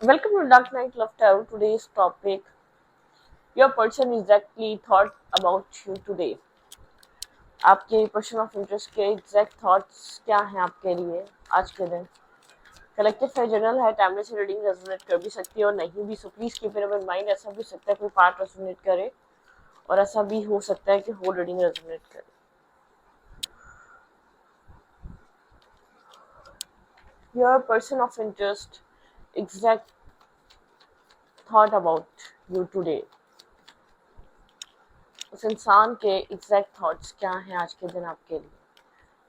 Welcome to Dark Night Love Tarot. Today's topic: your person exactly thought about you today. आपके person of interest के exact thoughts क्या हैं आपके लिए आज के दिन. कलेक्टिव है, जनरल है, टाइमलेस रीडिंग रेजोनेट कर भी सकती है और नहीं भी. So please keep in our mind. ऐसा भी हो सकता है कोई पार्ट रेजोनेट करे और ऐसा भी हो सकता है कि होल रीडिंग रेजोनेट करे. Your person of interest exact thought about you today. उस इंसान के एग्जैक्ट थॉट्स क्या हैं आज के दिन आपके लिए.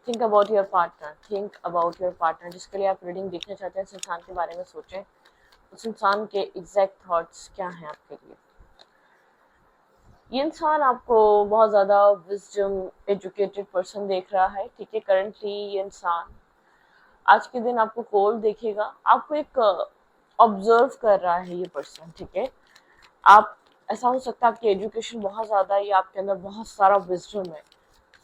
Think about your partner. Think about your partner जिसके लिए आप रीडिंग देखना चाहते हैं. इस इंसान के बारे में सोचें. उस इंसान के एग्जैक्ट थॉट्स क्या हैं आपके लिए. ये इंसान आपको बहुत ज़्यादा विजडम एजुकेटेड पर्सन देख रहा है. ठीक है, करंटली ये इंसान आज के दिन आपको कोल्ड देखेगा. आपको एक ऑब्जर्व कर रहा है ये पर्सन. ठीक है, आप ऐसा हो सकता है आपकी एजुकेशन बहुत ज़्यादा है या आपके अंदर बहुत सारा विजडम है.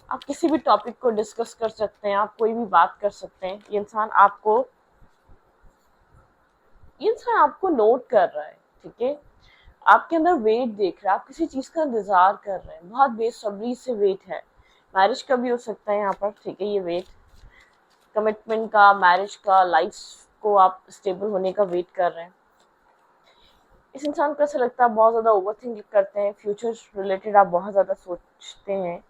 आप किसी भी टॉपिक को डिस्कस कर सकते हैं. आप कोई भी बात कर सकते हैं. ये इंसान आपको नोट कर रहा है. ठीक है, आपके अंदर वेट देख रहा है. आप किसी चीज़ का इंतज़ार कर रहे हैं. बहुत बेसब्री से वेट है. मैरिज का भी हो सकता है यहाँ पर. ठीक है, ये वेट कमिटमेंट का, मैरिज का, लाइफ को आप स्टेबल होने का वेट कर रहे हैं. इस इंसान को ऐसा लगता है आप बहुत ज़्यादा ओवर थिंक करते हैं. फ्यूचर रिलेटेड आप बहुत ज़्यादा सोचते हैं.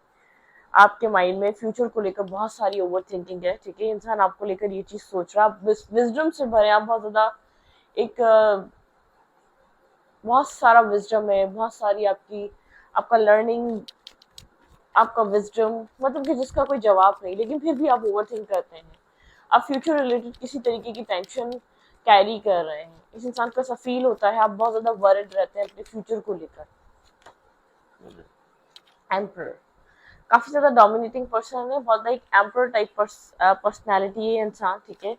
आपके माइंड में फ्यूचर को लेकर बहुत सारी ओवर थिंकिंग है. ठीक है, इंसान आपको लेकर ये चीज़ सोच रहा है. आप विजडम से भरे. आप बहुत ज़्यादा एक बहुत सारा विजडम है. बहुत सारी आपका लर्निंग, आपका विजडम, मतलब कि जिसका कोई जवाब नहीं, लेकिन फिर भी आप ओवर थिंक करते हैं. आप फ्यूचर रिलेटेड किसी तरीके की टेंशन कैरी कर रहे हैं. इस इंसान को ऐसा फील होता है आप बहुत ज़्यादा वरिड रहते हैं अपने फ्यूचर को लेकर. एम्परर काफ़ी ज़्यादा डोमिनेटिंग पर्सन है. बहुत एक एम्परर टाइप पर्सनैलिटी है ये इंसान. ठीक है,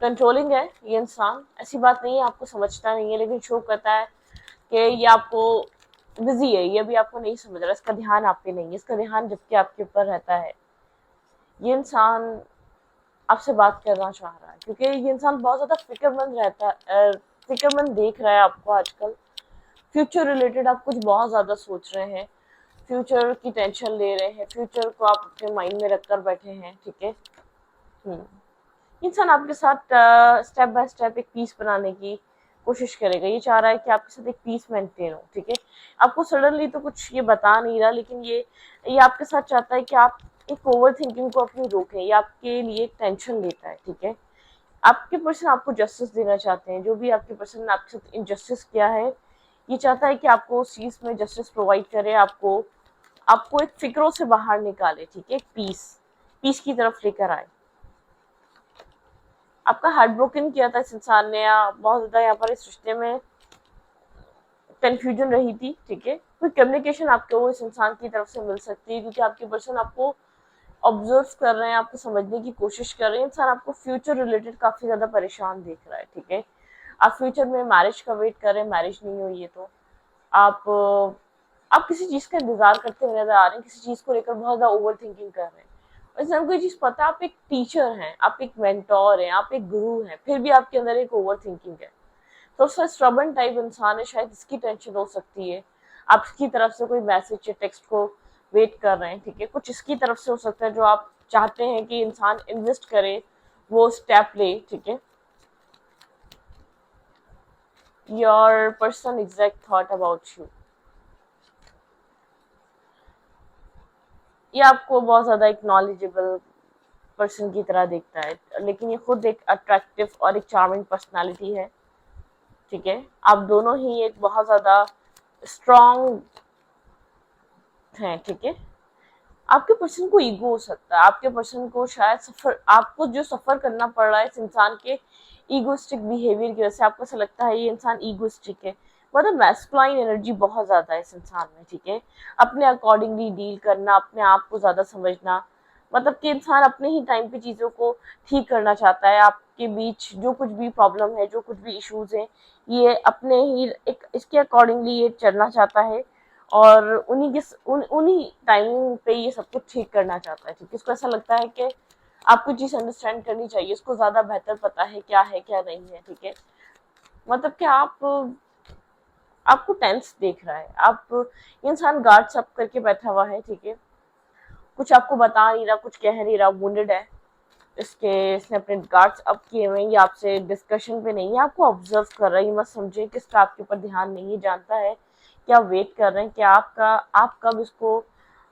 कंट्रोलिंग है ये इंसान. ऐसी बात नहीं है आपको समझता नहीं है, लेकिन शो करता है कि ये आपको बिजी है. ये भी आपको नहीं समझ रहा. इसका ध्यान आप पे नहीं है. इसका ध्यान जबकि आपके ऊपर रहता है. ये इंसान आपसे बात करना चाह रहा है क्योंकि ये इंसान बहुत ज़्यादा फिक्रमंद रहता है. फिक्रमंद देख रहा है आपको आजकल. फ्यूचर रिलेटेड आप कुछ बहुत ज़्यादा सोच रहे हैं. फ्यूचर की टेंशन ले रहे हैं. फ्यूचर को आप अपने माइंड में रख कर बैठे हैं. ठीक है, इंसान आपके साथ स्टेप बाय स्टेप एक पीस बनाने की कोशिश करेगा. ये चाह रहा है कि आपके साथ एक पीस मेंटेन हो. ठीक है, आपको सडनली तो कुछ ये बता नहीं रहा, लेकिन ये आपके साथ चाहता है कि आप एक ओवर थिंकिंग को अपनी रोकें. ये आपके लिए एक टेंशन लेता है. ठीक है, आपके पर्सन आपको जस्टिस देना चाहते हैं. जो भी आपके पर्सन ने आपके साथ इनजस्टिस किया है, ये चाहता है कि आपको उस चीज़ में जस्टिस प्रोवाइड करे. आपको आपको एक फिक्रों से बाहर निकाले. ठीक है, एक पीस की तरफ लेकर आए. आपका हार्ट ब्रोकन किया था इस इंसान ने, या बहुत ज़्यादा यहाँ पर इस रिश्ते में कंफ्यूजन रही थी. ठीक है, कोई कम्युनिकेशन आपको इस इंसान की तरफ से मिल सकती है क्योंकि आपके पर्सन आपको ऑब्जर्व कर रहे हैं. आपको समझने की कोशिश कर रहे हैं. इंसान आपको फ्यूचर रिलेटेड काफ़ी ज़्यादा परेशान देख रहा है. ठीक है, आप फ्यूचर में मैरिज का वेट कर रहे हैं. मैरिज नहीं हुई है तो आप किसी चीज़ का इंतजार करते हुए नजर आ रहे हैं. किसी चीज़ को लेकर बहुत ज़्यादा ओवर थिंकिंग कर रहे हैं. और इंसान को ये चीज़ पता है आप एक टीचर हैं, आप एक मेंटोर हैं, आप एक गुरु हैं, फिर भी आपके अंदर एक ओवर थिंकिंग है. तो उसका स्ट्रबन टाइप इंसान है. शायद इसकी टेंशन हो सकती है. आपकी तरफ से कोई मैसेज या टेक्स्ट को वेट कर रहे हैं. ठीक है, कुछ इसकी तरफ से हो सकता है जो आप चाहते हैं कि इंसान इन्वेस्ट करे, वो स्टेप ले. ठीक है, your person exact thought about you. ये आपको बहुत ज़्यादा एक नॉलेजेबल पर्सन की तरह देखता है, लेकिन ये खुद एक अट्रैक्टिव और एक चार्मिंग पर्सनालिटी है. ठीक है, आप दोनों ही एक बहुत ज़्यादा स्ट्रॉन्ग हैं. ठीक है, आपके पर्सन को ईगो हो सकता है. आपके पर्सन को शायद आपको जो सफ़र करना पड़ रहा है इस इंसान के ईगोस्टिक बिहेवियर की वजह से. आपको ऐसा लगता है ये इंसान ईगोस्टिक है. मतलब मैस्कुलाइन एनर्जी बहुत ज़्यादा है इस इंसान में. ठीक है, अपने अकॉर्डिंगली डील करना, अपने आप को ज़्यादा समझना, मतलब कि इंसान अपने ही टाइम पे चीज़ों को ठीक करना चाहता है. आपके बीच जो कुछ भी प्रॉब्लम है, जो कुछ भी इश्यूज हैं, ये अपने ही एक इसके अकॉर्डिंगली ये चलना चाहता है और उन्हीं टाइमिंग पे ये सब कुछ ठीक करना चाहता है. ठीक है, इसको ऐसा लगता है कि आपको चीज़ अंडरस्टैंड करनी चाहिए. इसको ज़्यादा बेहतर पता है क्या नहीं है. ठीक है, मतलब कि आपको टेंस देख रहा है, आप ये इंसान गार्ड्स अप करके बैठा हुआ है, ठीक है, कुछ आपको बता नहीं रहा, कुछ कह नहीं रहा, वुंडेड है, इसने अपने गार्ड्स अप किए हुए हैं, ये आपसे डिस्कशन पे नहीं है, आपको ऑब्जर्व कर रहा है। ये मत समझे कि इसका आपके ऊपर ध्यान नहीं है, जानता है कि आप वेट कर रहे हैं कि आप कब इसको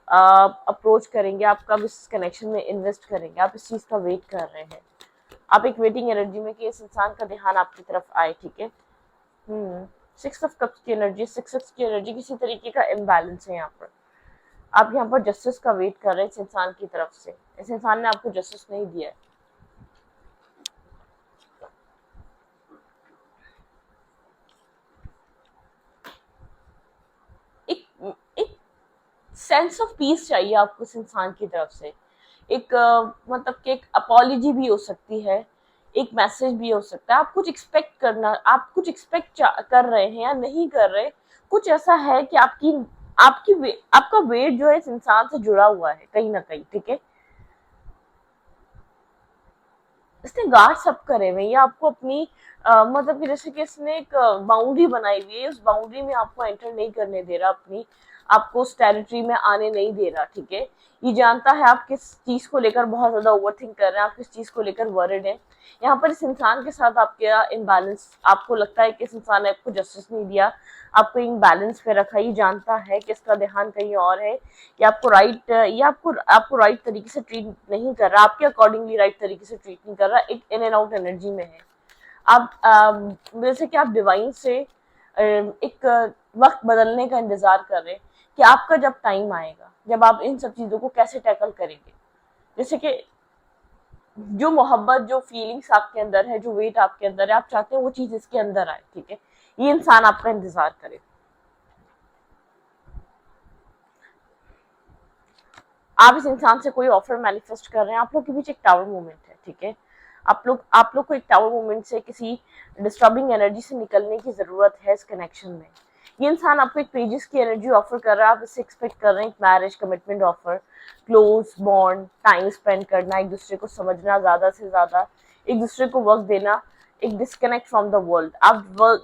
अप्रोच करेंगे, आप कब इस कनेक्शन में इन्वेस्ट करेंगे, आप इस चीज का वेट कर रहे हैं। आप एक वेटिंग एनर्जी में कि इस इंसान का ध्यान आपकी तरफ आए, ठीक है। सिक्स ऑफ कप्स की एनर्जी, सिक्स की एनर्जी किसी तरीके का इम्बैलेंस है यहाँ पर। आप यहाँ पर जस्टिस का वेट कर रहे हैं इस इंसान की तरफ से, इस इंसान ने आपको जस्टिस नहीं दिया है। एक एक सेंस ऑफ पीस चाहिए आपको इस इंसान की तरफ से। एक मतलब कि एक अपॉलॉजी भी हो सकती है, एक मैसेज भी हो सकता है। आप कुछ एक्सपेक्ट करना, आप कुछ एक्सपेक्ट कर रहे हैं या नहीं कर रहे, कुछ ऐसा है कि आपका वेट जो है इस इंसान से जुड़ा हुआ है कहीं ना कहीं, ठीक है। इसने गार्ड सब करे हुए, ये आपको अपनी मतलब कि जैसे कि इसने एक बाउंड्री बनाई हुई है, उस बाउंड्री में आपको एंटर नहीं करने दे रहा, अपनी आपको उस टेरिटरी में आने नहीं दे रहा, ठीक है। ये जानता है आप किस चीज को लेकर बहुत ज्यादा ओवरथिंक कर रहे हैं, आप किस चीज को लेकर वरिड हैं। यहाँ पर इस इंसान के साथ आपके इम्बैलेंस, आपको लगता है कि इस इंसान ने आपको जस्टिस नहीं दिया, आपको इम्बैलेंस पे रखा। ये जानता है कि इसका ध्यान कहीं और है, ये आपको राइट तरीके से ट्रीट नहीं कर रहा, आपके अकॉर्डिंगली राइट तरीके से ट्रीट नहीं कर रहा, एक इन एंड आउट एनर्जी में है। आप जैसे कि आप डिवाइन से एक वक्त बदलने का इंतजार कर रहे हैं कि आपका जब टाइम आएगा, जब आप इन सब चीजों को कैसे टैकल करेंगे। जैसे कि जो मोहब्बत, जो फीलिंग्स आपके अंदर है, जो वेट आपके अंदर है, आप चाहते हैं वो चीज इसके अंदर आए, ठीक है। ये इंसान आपका इंतजार करे। आप इस इंसान से कोई ऑफर मैनिफेस्ट कर रहे हैं, आप लोग के बीच एक टावर मूवमेंट है, ठीक है। आप लोग को एक टावर मूवमेंट से, किसी डिस्टर्बिंग एनर्जी से निकलने की जरूरत है इस कनेक्शन में। ये इंसान आपको एक पेजेस की एनर्जी ऑफर कर रहा है, आप इससे एक्सपेक्ट कर रहे हैं एक marriage, commitment offer, close bond, time spend करना, एक दूसरे को समझना, ज्यादा से ज्यादा एक दूसरे को वक्त देना, एक डिस्कनेक्ट फ्रॉम द वर्ल्ड। आप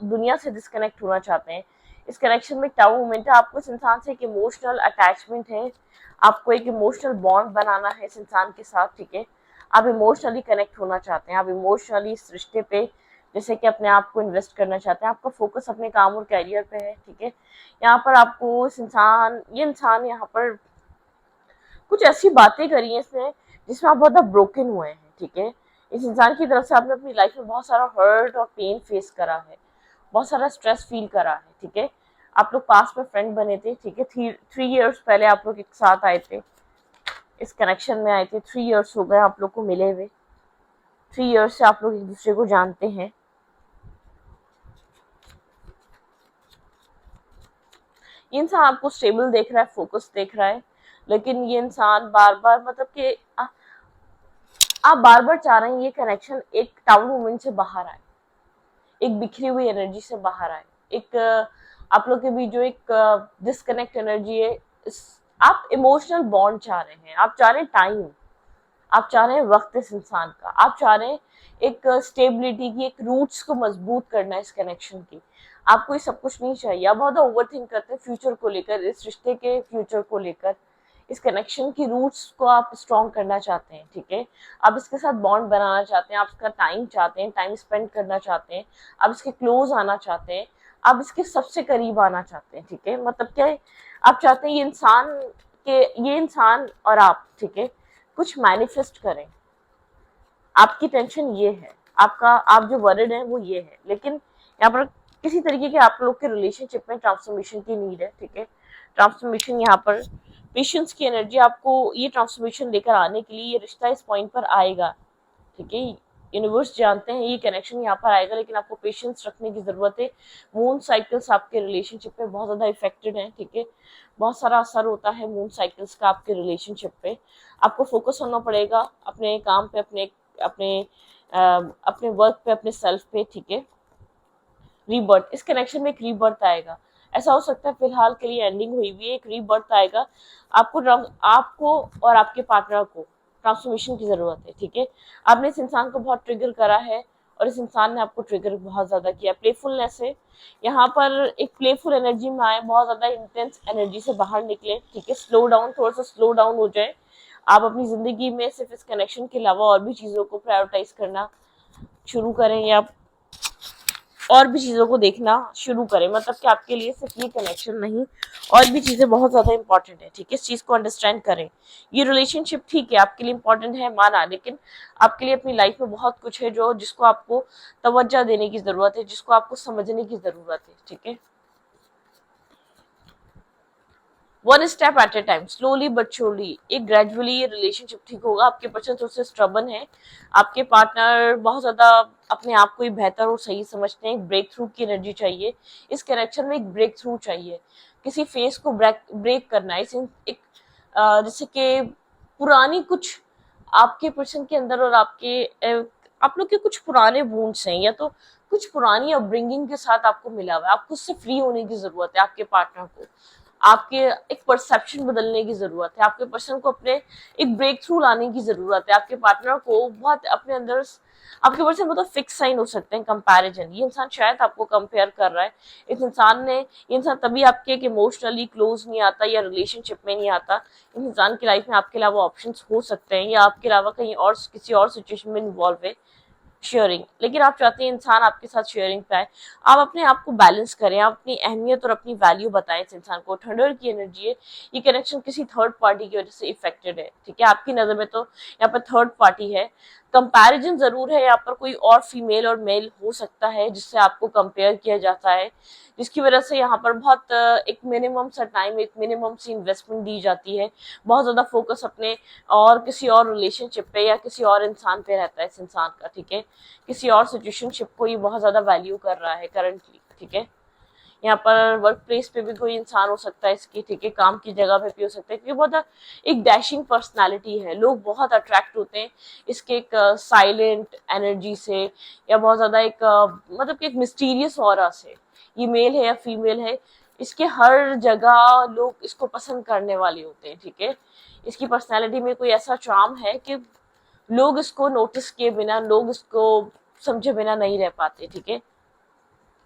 दुनिया से डिस्कनेक्ट होना चाहते हैं। इस कनेक्शन में टावर मूवमेंट है, आपको इस इंसान से एक इमोशनल अटैचमेंट है, आपको एक इमोशनल बॉन्ड बनाना है इस इंसान के साथ, ठीक है। आप इमोशनली कनेक्ट होना चाहते हैं, आप इमोशनली इस रिश्ते पे जैसे कि अपने आप को इन्वेस्ट करना चाहते हैं, आपका फोकस अपने काम और कैरियर पे है, ठीक है। यहाँ पर आपको ये इंसान यहाँ पर कुछ ऐसी बातें करी है इसने जिसमें आप बहुत ब्रोकन हुए हैं, ठीक है। इस इंसान की तरफ से आपने अपनी लाइफ में बहुत सारा हर्ट और पेन फेस करा है, बहुत सारा स्ट्रेस फील करा है, ठीक है। आप लोग पास में फ्रेंड बने थे, ठीक है, 3 इयर्स पहले आप लोग एक साथ आए थे, इस कनेक्शन में आए थे, 3 इयर्स हो गए आप लोग को मिले हुए, 3 इयर्स से आप लोग एक दूसरे को जानते हैं। ये इंसान आपको स्टेबल देख रहा है, फोकस देख रहा है, लेकिन ये इंसान बार बार मतलब कि आप बार बार चाह रहे हैं ये कनेक्शन एक टाउन मूवमेंट से बाहर आए, एक बिखरी हुई एनर्जी से बाहर आए, एक आप लोग के बीच जो एक डिस्कनेक्ट एनर्जी है, आप इमोशनल बॉन्ड चाह रहे हैं, आप चाह रहे हैं टाइम, आप चाह रहे हैं वक्त इस इंसान का, आप चाह रहे हैं एक स्टेबिलिटी की, एक रूट्स को मजबूत करना है इस कनेक्शन की। आपको ये सब कुछ नहीं चाहिए, आप बहुत ओवर थिंक करते हैं फ्यूचर को लेकर, इस रिश्ते के फ्यूचर को लेकर, इस कनेक्शन की रूट्स को आप स्ट्रॉन्ग करना चाहते हैं, ठीक है। आप इसके साथ बॉन्ड बनाना चाहते हैं, आप इसका टाइम चाहते हैं, टाइम स्पेंड करना चाहते हैं, आप इसके क्लोज आना चाहते हैं, आप इसके सबसे करीब आना चाहते हैं, ठीक है। मतलब क्या है, आप चाहते हैं ये इंसान और आप, ठीक है, कुछ मैनिफेस्ट करें। आपकी टेंशन ये है, आप जो वरिड है वो ये है, लेकिन यहाँ पर किसी तरीके के आप लोग के रिलेशनशिप में ट्रांसफॉर्मेशन की नीड है, ठीक है। ट्रांसफॉर्मेशन यहाँ पर पेशेंस की एनर्जी, आपको ये ट्रांसफॉर्मेशन लेकर आने के लिए ये रिश्ता इस पॉइंट पर आएगा, ठीक है। यूनिवर्स जानते हैं ये कनेक्शन यहाँ पर आएगा, लेकिन आपको पेशेंस रखने की जरूरत है। मून साइकिल्स आपके रिलेशनशिप में बहुत ज्यादा इफेक्टेड हैं, ठीक है। बहुत सारा असर होता है मून साइकिल्स का आपके रिलेशनशिप पे। आपको फोकस होना पड़ेगा अपने काम पे, अपने अपने वर्क पे, अपने सेल्फ पे, ठीक है। रीबर्थ, इस कनेक्शन में एक रीबर्थ आएगा। ऐसा हो सकता है फिलहाल के लिए एंडिंग हुई हुई है, एक रीबर्थ आएगा। आपको और आपके पार्टनर को ट्रांसफॉर्मेशन की जरूरत है, ठीक है। आपने इस इंसान को बहुत ट्रिगर करा है और इस इंसान ने आपको ट्रिगर बहुत ज्यादा किया। प्लेफुलनेस है यहाँ पर, एक प्लेफुल एनर्जी में आए, बहुत ज्यादा इंटेंस एनर्जी से बाहर निकले, ठीक है, स्लो डाउन, थोड़ा सा स्लो डाउन हो जाए। आप अपनी जिंदगी में सिर्फ इस कनेक्शन के अलावा और भी चीजों को प्रायोरिटाइज करना शुरू करें, या और भी चीजों को देखना शुरू करें, मतलब कि आपके लिए सिर्फ ये कनेक्शन नहीं, और भी चीजें बहुत ज्यादा इंपॉर्टेंट है, ठीक है। इस चीज को अंडरस्टैंड करें। ये रिलेशनशिप ठीक है आपके लिए इंपॉर्टेंट है, माना, लेकिन आपके लिए अपनी लाइफ में बहुत कुछ है जो जिसको आपको तवज्जो देने की जरूरत है, जिसको आपको समझने की जरूरत है, ठीक है। One step at A time, slowly but surely, एक ग्रेजुअली ये रिलेशनशिप ठीक होगा। आपके पर्सन थोड़े से स्ट्रबन है, आपके पार्टनर बहुत ज्यादा अपने आप को ही बेहतर और सही समझते हैं। एक ब्रेक थ्रू की एनर्जी चाहिए इस कनेक्शन में, एक ब्रेक थ्रू चाहिए, किसी फेस को ब्रेक करना है। एक जैसे कि पुरानी कुछ आपके पर्सन के अंदर और आप लोग के कुछ पुराने वूंड्स हैं, या तो कुछ पुरानी अपब्रिंगिंग के साथ आपको मिला हुआ है। आपको उससे फ्री होने की जरूरत है। आपके पार्टनर को आपके एक परसेप्शन बदलने की जरूरत है। आपके पर्सन को अपने एक ब्रेक थ्रू लाने की जरूरत है। आपके पार्टनर को बहुत अपने अंदर, आपके पर्सन बहुत फिक्स साइन हो सकते हैं कंपैरिजन। ये इंसान शायद आपको कंपेयर कर रहा है। ये इंसान तभी आपके एक इमोशनली क्लोज नहीं आता या रिलेशनशिप में नहीं आता। इस इंसान की लाइफ में आपके अलावा ऑप्शंस हो सकते हैं, या आपके अलावा कहीं और किसी और सिचुएशन में इन्वॉल्व है शेयरिंग, लेकिन आप चाहते हैं इंसान आपके साथ शेयरिंग पे आए। आप अपने आप को बैलेंस करें, आप अपनी अहमियत और अपनी वैल्यू बताएं इस इंसान को। थंडर की एनर्जी है, ये कनेक्शन किसी थर्ड पार्टी की वजह से इफेक्टेड है, ठीक है। आपकी नजर में तो यहाँ पर थर्ड पार्टी है, कंपैरिजन जरूर है यहाँ पर, कोई और फीमेल और मेल हो सकता है जिससे आपको कंपेयर किया जाता है, जिसकी वजह से यहाँ पर बहुत एक मिनिमम सा टाइम, एक मिनिमम सी इन्वेस्टमेंट दी जाती है। बहुत ज्यादा फोकस अपने और किसी और रिलेशनशिप पे या किसी और इंसान पे रहता है इस इंसान का, ठीक है। किसी और सिचुएशनशिप को ये बहुत ज्यादा वैल्यू कर रहा है करंटली, ठीक है। यहाँ पर वर्क प्लेस पे भी कोई इंसान हो सकता है इसकी, ठीक है, काम की जगह पे भी हो सकता है, क्योंकि बहुत एक डैशिंग पर्सनालिटी है। लोग बहुत अट्रैक्ट होते हैं इसके एक साइलेंट एनर्जी से, या बहुत ज्यादा एक मतलब कि एक मिस्टीरियस ऑरा से। ये मेल है या फीमेल है, इसके हर जगह लोग इसको पसंद करने वाले होते हैं, ठीक है। इसकी पर्सनैलिटी में कोई ऐसा चार्म है कि लोग इसको नोटिस किए बिना, लोग इसको समझे बिना नहीं रह पाते, ठीक है।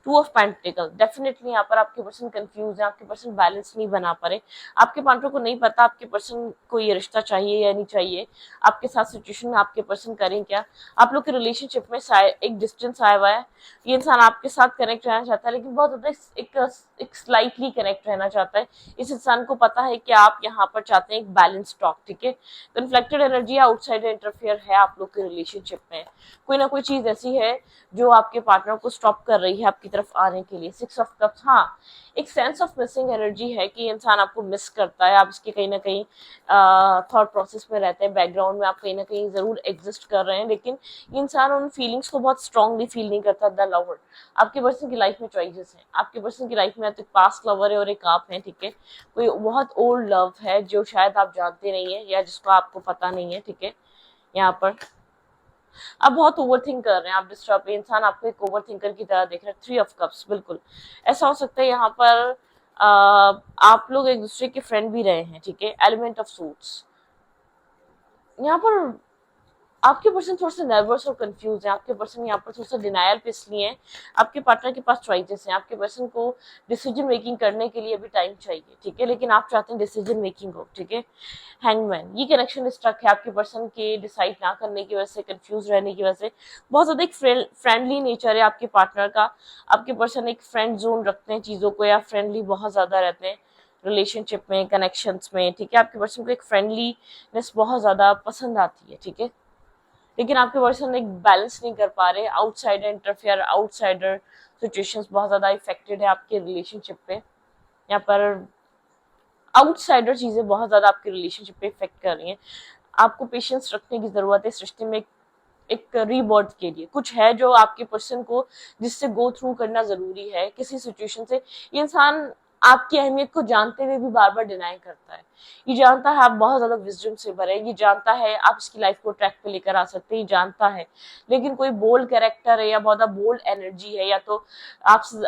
टू ऑफ पेंटिकल, डेफिनेटली यहाँ पर आपके पर्सन कंफ्यूज है, आपके पर्सन बैलेंस नहीं बना पा रहे। आपके पार्टनर को नहीं पता आपके पर्सन को ये रिश्ता चाहिए या नहीं चाहिए, आपके साथ सिचुएशन में आपके पर्सन करें क्या। आप लोग के रिलेशनशिप में एक डिस्टेंस आया हुआ है। ये इंसान आपके साथ कनेक्ट रहना चाहता है, लेकिन बहुत ज्यादा एक स्लाइटली कनेक्ट रहना चाहता है। इस इंसान को पता है कि आप यहाँ पर चाहते हैं एक बैलेंस टॉक, ठीक है। कन्फ्लिक्टेड एनर्जी आउटसाइड इंटरफेयर है आप लोग के रिलेशनशिप में। कोई ना कोई चीज ऐसी है जो आपके पार्टनर को स्टॉप कर रही है आपकी तरफ आने के लिए। सिक्स ऑफ कप्स, हाँ, एक सेंस ऑफ मिसिंग एनर्जी है कि इंसान आपको मिस करता है। आप इसके कहीं ना कहीं थॉट प्रोसेस में रहते हैं, बैकग्राउंड में आप कहीं ना कहीं जरूर एग्जिस्ट कर रहे हैं, लेकिन इंसान उन फीलिंग्स को बहुत स्ट्रांगली फील नहीं करता। द लवर, आपके पर्सन की लाइफ में चॉइसेस हैं। आपके पर्सन की लाइफ में तो एक पास्ट लवर है और एक आप हैं, ठीक है। कोई बहुत ओल्ड लव है जो शायद आप जानते नहीं है या जिसको आपको पता नहीं है, ठीक है। यहाँ पर आप बहुत ओवर थिंक कर रहे हैं, आप डिस्टर्ब, इंसान आपको एक ओवर थिंकर की तरह देख रहे हैं। थ्री ऑफ कप्स, बिल्कुल ऐसा हो सकता है यहाँ पर आप लोग एक दूसरे के फ्रेंड भी रहे हैं, ठीक है। एलिमेंट ऑफ सूट्स, यहाँ पर आपके पर्सन थोड़ा सा नर्वस और कंफ्यूज है। आपके पर्सन यहाँ पर थोड़ा सा डिनायल पे इसलिए है, आपके पार्टनर के पास चॉइसेस हैं। आपके पर्सन को डिसीजन मेकिंग करने के लिए भी टाइम चाहिए, ठीक है, लेकिन आप चाहते हैं डिसीजन मेकिंग हो, ठीक है। हैंगमैन, ये कनेक्शन स्ट्रक है आपके पर्सन के डिसाइड ना करने की वजह से, कंफ्यूज रहने की वजह से। बहुत ज्यादा एक फ्रेंडली नेचर है आपके पार्टनर का। आपके पर्सन एक फ्रेंड जोन रखते हैं चीजों को, या फ्रेंडली बहुत ज्यादा रहते हैं रिलेशनशिप में, कनेक्शंस में, ठीक है। आपके पर्सन को एक फ्रेंडलीनेस बहुत ज्यादा पसंद आती है, ठीक है, लेकिन आपके पर्सन एक बैलेंस नहीं कर पा रहे। आउटसाइडर इंटरफेयर, आउटसाइडर सिचुएशंस बहुत ज्यादा इफेक्टेड है आपके रिलेशनशिप पे। यहाँ पर आउटसाइडर चीजें बहुत ज्यादा आपके रिलेशनशिप पे इफेक्ट कर रही हैं। आपको पेशेंस रखने की जरूरत है इस रिश्ते में। एक रीबर्थ के लिए कुछ है जो आपके पर्सन को जिससे गो थ्रू करना जरूरी है किसी सिचुएशन से। ये इंसान आपकी अहमियत को जानते हुए भी बार बार डिनाई करता है। ये जानता है आप बहुत ज्यादा विजडम से भरे, ये जानता है आप इसकी लाइफ को ट्रैक पे लेकर आ सकते हैं, ये जानता है, लेकिन कोई बोल्ड कैरेक्टर है या बहुत ज्यादा बोल्ड एनर्जी है, या तो आपसे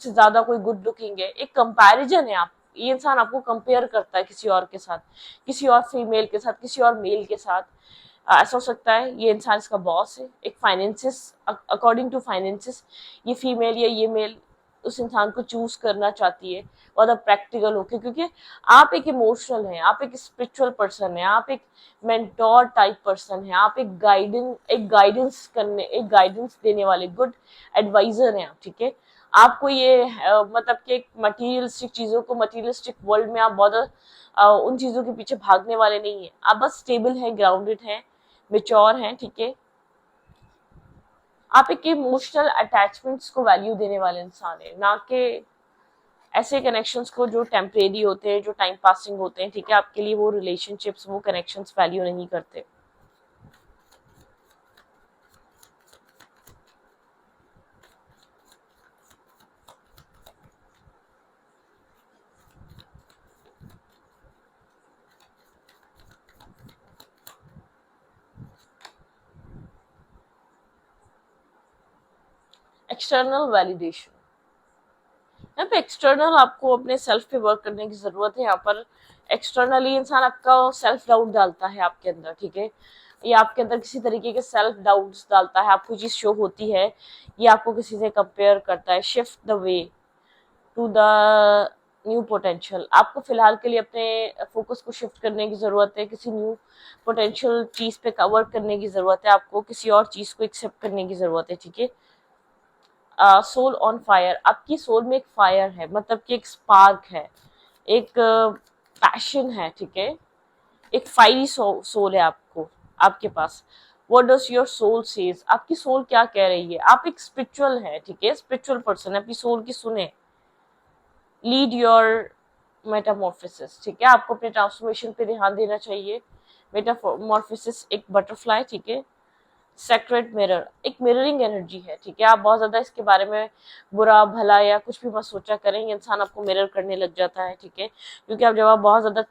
ज्यादा कोई गुड लुकिंग है, एक कंपैरिजन है। आप ये इंसान आपको कंपेयर करता है किसी और के साथ, किसी और फीमेल के साथ, किसी और मेल के साथ। ऐसा हो सकता है ये इंसान इसका बॉस है, एक फाइनेंसिस, अकॉर्डिंग टू फाइनेंसिस ये फीमेल या ये मेल उस इंसान को चूज करना चाहती है, और अब प्रैक्टिकल होके, क्योंकि आप एक इमोशनल हैं, आप एक स्पिरिचुअल पर्सन है, आप एक मेंटोर टाइप पर्सन है, आप एक गाइडेंस देने वाले गुड एडवाइजर हैं आप, ठीक है। आपको ये मतलब कि एक मटीरियलिस्टिक चीजों को, मटीरियलिस्टिक वर्ल्ड में आप बहुत उन चीजों के पीछे भागने वाले नहीं है, आप बस स्टेबल हैं, ग्राउंडेड हैं, मेच्योर हैं, ठीक है। आप एक इमोशनल अटैचमेंट्स को वैल्यू देने वाले इंसान है, ना कि ऐसे कनेक्शंस को जो टेम्परेरी होते हैं, जो टाइम पासिंग होते हैं, ठीक है। आपके लिए वो रिलेशनशिप्स, वो कनेक्शंस वैल्यू नहीं करते। एक्सटर्नल वैलिडेशन, यहाँ पे एक्सटर्नल आपको अपने सेल्फ पे वर्क करने की जरूरत है। यहाँ पर एक्सटर्नली इंसान आपका सेल्फ डाउट डालता है आपके अंदर, ठीक है। ये आपके अंदर किसी तरीके के सेल्फ डाउट्स डालता है, आपको चीज शो होती है, ये आपको किसी से कंपेयर करता है। Shift the way to the new potential, आपको फिलहाल के लिए अपने फोकस को शिफ्ट करने की जरूरत है, किसी न्यू पोटेंशियल चीज पे वर्क करने की जरूरत है, आपको किसी और चीज को एक्सेप्ट करने की जरूरत है, ठीक है। सोल ऑन फायर, आपकी सोल में एक फायर है, मतलब कि एक स्पार्क है, एक पैशन है, ठीक है। एक फायरी सोल है आपको, आपके पास। What does your soul says, आपकी सोल क्या कह रही है। आप एक स्पिरिचुअल है, ठीक है, स्पिरिचुअल पर्सन है, अपनी सोल की सुने। लीड योर मेटामॉर्फोसिस, ठीक है, आपको अपने ट्रांसफॉर्मेशन पे ध्यान देना चाहिए। मेटामॉर्फोसिस एक बटरफ्लाई, ठीक है। सेक्रेट मिरर, एक मिररिंग एनर्जी है, ठीक है। आप बहुत ज्यादा इसके बारे में बुरा भला या कुछ भी मत सोचा करें, इंसान आपको मिरर करने लग जाता है, ठीक है। क्योंकि आप जब आप बहुत ज्यादा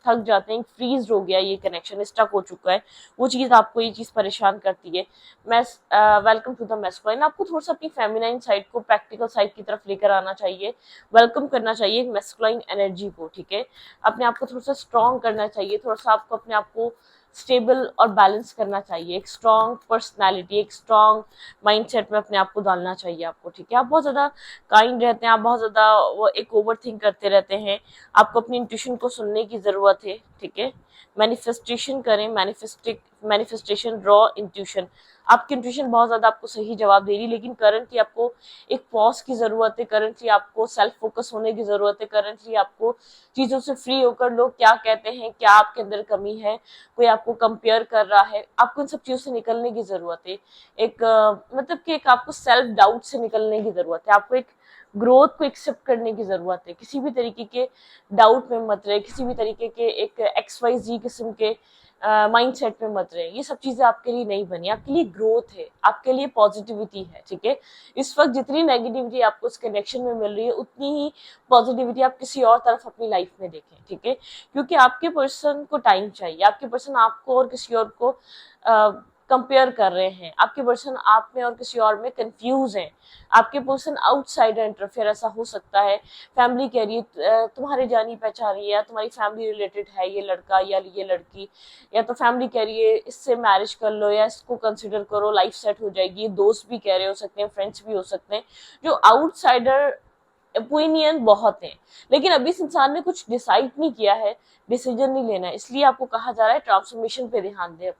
थक जाते हैं, फ्रीज हो गया, ये कनेक्शन स्टक हो चुका है, वो चीज आपको ये चीज परेशान करती है। मैं वेलकम टू द मैस्कुलाइन, आपको थोड़ा सा अपनी फेमिनाइन साइड को, प्रैक्टिकल साइड की तरफ लेकर आना चाहिए, वेलकम करना चाहिए मैस्कुलाइन एनर्जी को, ठीक है। अपने आप को थोड़ा सा स्ट्रॉन्ग करना चाहिए, थोड़ा सा आपको अपने आप को स्टेबल और बैलेंस करना चाहिए, एक स्ट्रॉन्ग पर्सनालिटी, एक स्ट्रॉन्ग माइंडसेट में अपने आप को डालना चाहिए आपको, ठीक है। आप बहुत ज्यादा काइंड रहते हैं, आप बहुत ज्यादा वो एक ओवर थिंक करते रहते हैं, आपको अपनी इंट्यूशन को सुनने की जरूरत है, ठीक है। मैनिफेस्टेशन करें, मैनिफेस्टेशन रॉ इंट्यूशन, आपकी इंट्यूशन बहुत ज्यादा आपको सही जवाब दे रही, लेकिन करंटली आपको एक पॉज की जरूरत है, करंटली आपको सेल्फ फोकस होने की जरूरत है, करंटली आपको चीजों से फ्री होकर लोग क्या कहते हैं, क्या आपके अंदर कमी है, कोई आपको कंपेयर कर रहा है, आपको इन सब चीजों से निकलने की जरूरत है। एक मतलब कि एक आपको सेल्फ डाउट से निकलने की जरूरत है, आपको एक ग्रोथ को एक्सेप्ट करने की जरूरत है, किसी भी तरीके के डाउट में मत रहे, किसी भी तरीके के एक XYZ किस्म के माइंडसेट में मत रहे। ये सब चीजें आपके लिए नहीं बनी, आपके लिए ग्रोथ है, आपके लिए पॉजिटिविटी है, ठीक है। इस वक्त जितनी नेगेटिविटी आपको इस कनेक्शन में मिल रही है, उतनी ही पॉजिटिविटी आप किसी और तरफ अपनी लाइफ में देखें, ठीक है। क्योंकि आपके पर्सन को टाइम चाहिए, आपके पर्सन आपको और किसी और को कंपेयर कर रहे हैं, आपके पर्सन आप में और किसी और में कंफ्यूज हैं, आपके पर्सन आउटसाइडर इंटरफेयर ऐसा हो सकता है। फैमिली कह रही है तुम्हारे जानी पहचानी है, या तुम्हारी फैमिली रिलेटेड है ये लड़का या ये लड़की, या तो फैमिली कह रही है इससे मैरिज कर लो या इसको कंसिडर करो, लाइफ सेट हो जाएगी। दोस्त भी कह रहे हो सकते हैं, फ्रेंड्स भी हो सकते हैं, जो आउटसाइडर ओपिनियन बहुत है, लेकिन अभी इस इंसान ने कुछ डिसाइड नहीं किया है, डिसीजन नहीं लेना है, इसलिए आपको कहा जा रहा है ट्रांसफॉर्मेशन पे ध्यान दें,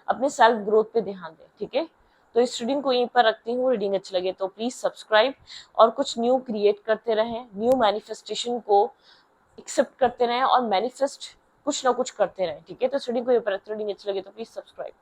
अपने सेल्फ ग्रोथ पे ध्यान दें, ठीक है। तो इस रीडिंग को यहीं पर रखती हूँ, रीडिंग अच्छी लगे तो प्लीज सब्सक्राइब, और कुछ न्यू क्रिएट करते रहें, न्यू मैनिफेस्टेशन को एक्सेप्ट करते रहें, और मैनिफेस्ट कुछ ना कुछ करते रहें, ठीक है। तो इस रीडिंग को यहीं पर रखती हूँ, रीडिंग अच्छी लगे तो प्लीज सब्सक्राइब।